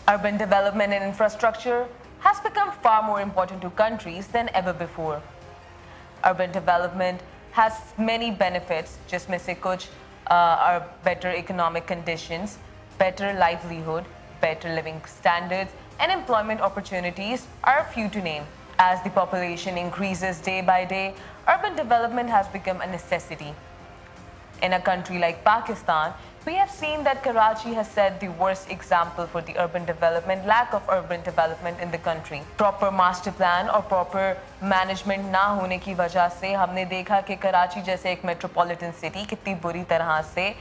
Urban development and infrastructure has become far more important to countries than ever before. Urban development has many benefits, जिसमें से कुछ are better economic conditions, better livelihood, better living standards, and employment opportunities are a few to name. As the population increases day by day, urban development has become a necessity. In a country like Pakistan, we have seen that Karachi has set the worst example for the urban development, lack of urban development in the country. Proper master plan और proper management ना होने की वजह से हमने देखा कि कराची जैसे एक metropolitan city कितनी बुरी तरह से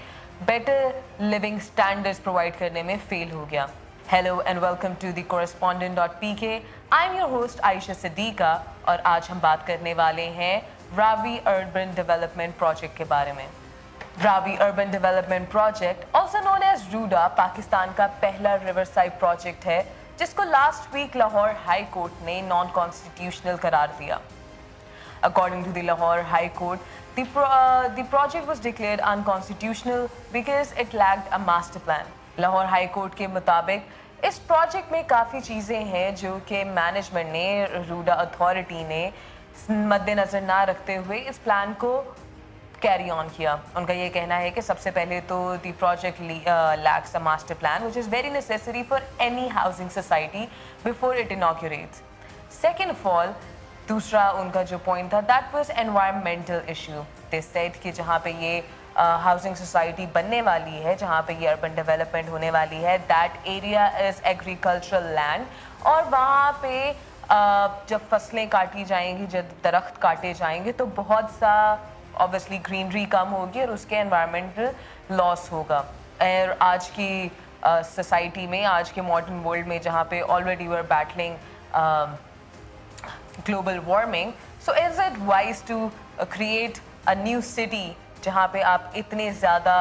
better living standards provide करने में fail हो गया. Hello and welcome to the correspondent.pk. I'm your host Aisha Siddiqa और आज हम बात करने वाले हैं Ravi Urban Development Project के बारे में. Ravi Urban Development Project, also known as RUDA, Pakistan का पहला riverside project है जिसको last week Lahore high court ने non-constitutional करार दिया. According to the Lahore High Court, the project was declared unconstitutional because it lacked a master plan. Lahore high court के मुताबिक इस प्रोजेक्ट में काफ़ी चीज़ें हैं जो कि मैनेजमेंट ने रूडा अथॉरिटी ने मद्देनज़र ना रखते हुए इस प्लान को कैरी ऑन किया. उनका ये कहना है कि सबसे पहले तो the project lakhs a master plan which is very necessary for any housing society before it inaugurates. Second of all, दूसरा उनका जो पॉइंट था that was environmental issue. They said कि जहाँ पे ये हाउसिंग सोसाइटी बनने वाली है, जहाँ पे ये अर्बन डेवलपमेंट होने वाली है, that area is agricultural land और वहाँ पे जब फसलें काटी जाएंगी, जब दरख्त काटे जाएंगे तो बहुत सा ऑब्वियसली ग्रीनरी कम होगी और उसके एनवायरमेंटल लॉस होगा. और आज की सोसाइटी में, आज के मॉडर्न वर्ल्ड में जहाँ पे already we are battling global warming, so is it wise to create a new city जहाँ पे आप इतने ज़्यादा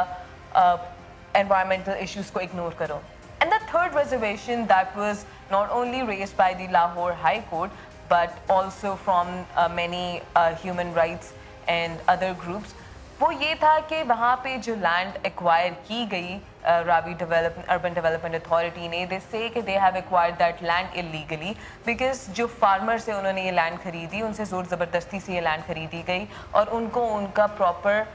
एनवायरमेंटल इश्यूज़ को इग्नोर करो. And the third reservation that was not only raised by the Lahore high court but also from many human rights and other groups, वो ये था कि वहाँ पे जो लैंड एक्वायर की गई रावी अर्बन डेवलपमेंट अथॉरिटी ने, दे से कि they have acquired that land illegally because जो फार्मर से उन्होंने ये लैंड खरीदी, उनसे ज़ोर ज़बरदस्ती से ये लैंड खरीदी गई और उनको उनका प्रॉपर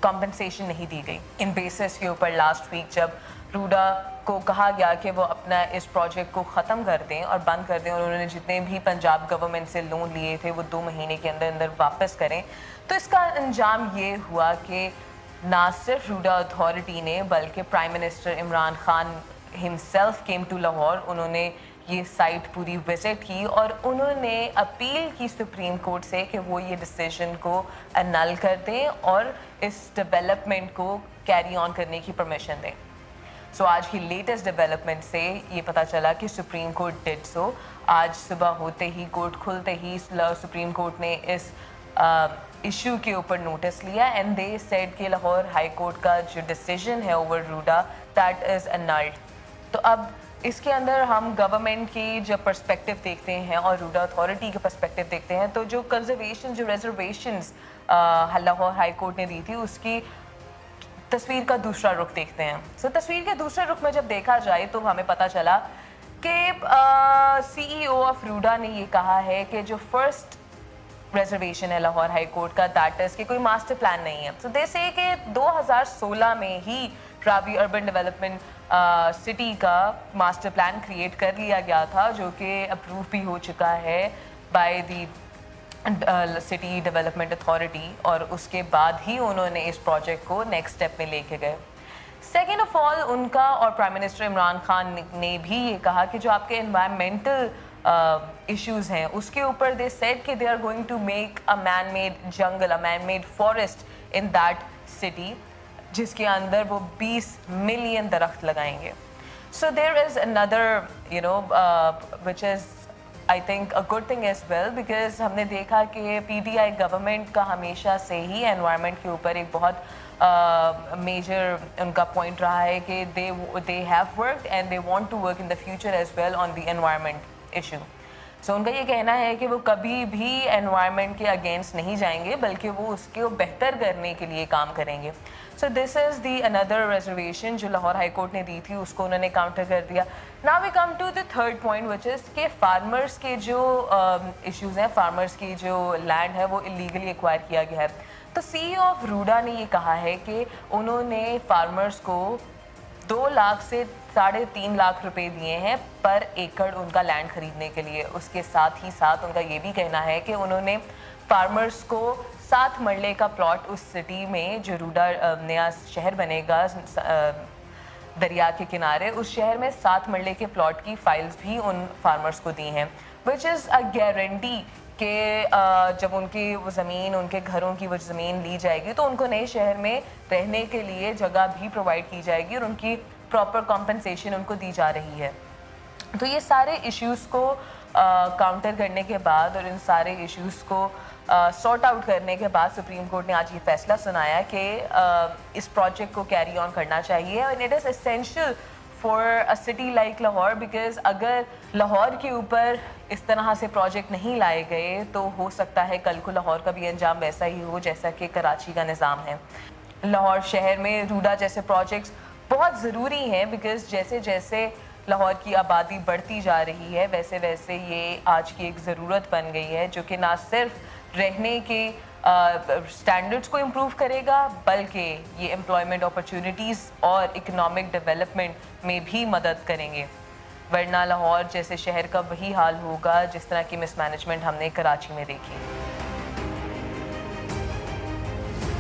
कॉम्पनसेशन नहीं दी गई. इन बेसिस के ऊपर लास्ट वीक जब रूडा को कहा गया कि वो अपना इस प्रोजेक्ट को ख़त्म कर दें और बंद कर दें और उन्होंने जितने भी पंजाब गवर्नमेंट से लोन लिए थे वो 2 महीने के अंदर अंदर वापस करें, तो इसका अंजाम ये हुआ कि ना सिर्फ रूडा अथॉरिटी ने बल्कि prime minister Imran Khan himself came to Lahore. उन्होंने ये साइट पूरी विज़िट की और उन्होंने अपील की सुप्रीम कोर्ट से कि वो ये डिसीजन को अनल कर दें और इस डेवलपमेंट को कैरी ऑन करने की परमिशन दें. सो आज की लेटेस्ट डेवलपमेंट से ये पता चला कि सुप्रीम कोर्ट डिड सो. आज सुबह होते ही, कोर्ट खुलते ही सुप्रीम कोर्ट ने इस इशू के ऊपर नोटिस लिया एंड दे सेड कि लाहौर हाई कोर्ट का जो डिसीजन है ओवर रूडा दैट इज़ अनल्ड. तो अब इसके अंदर हम गवर्नमेंट की जो पर्सपेक्टिव देखते हैं और रूडा अथॉरिटी के पर्सपेक्टिव देखते हैं, तो जो कंजर्वेशन, जो रिजर्वेशंस लाहौर हाई कोर्ट ने दी थी उसकी तस्वीर का दूसरा रुख देखते हैं. सो तस्वीर के दूसरे रुख में जब देखा जाए तो हमें पता चला कि CEO ऑफ रूडा ने ये कहा है कि जो फर्स्ट रिजर्वेशन है लाहौर हाई कोर्ट का दैट इज़ कि कोई मास्टर प्लान नहीं है. सो दे से कि 2016 में ही रावी अर्बन डेवलपमेंट सिटी का मास्टर प्लान क्रिएट कर लिया गया था जो कि अप्रूव भी हो चुका है by the city development authority और उसके बाद ही उन्होंने इस प्रोजेक्ट को नेक्स्ट स्टेप में लेके गए. सेकेंड ऑफ ऑल, उनका और प्राइम मिनिस्टर इमरान खान ने भी ये कहा कि जो आपके एनवायरमेंटल इश्यूज़ हैं उसके ऊपर दे सेड कि they are going to make a man made jungle, a man made forest in that city जिसके अंदर वो 20 मिलियन दरख्त लगाएंगे. So there is another which is I think a good thing as well because हमने देखा कि PTI government का हमेशा से ही एनवायरनमेंट के ऊपर एक बहुत मेजर उनका पॉइंट रहा है कि they have worked and they want to work in the future as well on the environment issue. So ان کا یہ کہنا ہے کہ وہ کبھی بھی انوائرمنٹ کے اگینسٹ نہیں جائیں گے بلکہ وہ اس کو بہتر کرنے کے لیے کام کریں گے. سو دس از دی اندر ریزرویشن جو لاہور ہائی کورٹ نے دی تھی, اس کو انہوں نے کاؤنٹر کر دیا. Now we come to the third point which is کہ فارمرس کے جو ایشوز ہیں, فارمرس کی جو لینڈ ہے وہ اللیگلی ایکوائر کیا گیا ہے. تو سی ای او آف روڈا نے یہ کہا ہے کہ انہوں نے فارمرس کو 2 لاکھ سے 3.5 لاکھ روپے دیے ہیں پر ایکڑ ان کا لینڈ خریدنے کے لیے. اس کے ساتھ ہی ساتھ ان کا یہ بھی کہنا ہے کہ انہوں نے فارمرز کو 7 مرلے کا پلاٹ اس سٹی میں جو روڈا نیا شہر بنے گا دریا کے کنارے, اس شہر میں 7 مرلے کے پلاٹ کی فائلز بھی ان فارمرز کو دی ہیں, وچ از اے گارنٹی کہ جب ان کی وہ زمین, ان کے گھروں کی وہ زمین لی جائے گی تو ان کو نئے شہر میں رہنے کے لیے جگہ بھی پرووائڈ کی جائے گی اور ان کی پراپر کمپنسیشن ان کو دی جا رہی ہے. تو یہ سارے ایشوز کو کاؤنٹر کرنے کے بعد اور ان سارے ایشوز کو سارٹ آؤٹ کرنے کے بعد سپریم کورٹ نے آج یہ فیصلہ سنایا کہ اس پروجیکٹ کو کیری آن کرنا چاہیے. And it is essential for a city like Lahore, because اگر لاہور کے اوپر اس طرح سے پروجیکٹ نہیں لائے گئے تو ہو سکتا ہے کل کو لاہور کا بھی انجام ویسا ہی ہو جیسا کہ کراچی کا نظام ہے. لاہور شہر میں روڈا جیسے پروجیکٹس بہت ضروری ہیں, بیکاز جیسے جیسے لاہور کی آبادی بڑھتی جا رہی ہے ویسے ویسے یہ آج کی ایک ضرورت بن گئی ہے جو کہ نہ صرف رہنے کے اسٹینڈرڈس کو امپروو کرے گا بلکہ یہ امپلائمنٹ اپرچونیٹیز اور اکنامک ڈیولپمنٹ میں بھی مدد کریں گے. ورنہ لاہور جیسے شہر کا وہی حال ہوگا جس طرح کی مس مینجمنٹ ہم نے کراچی میں دیکھی.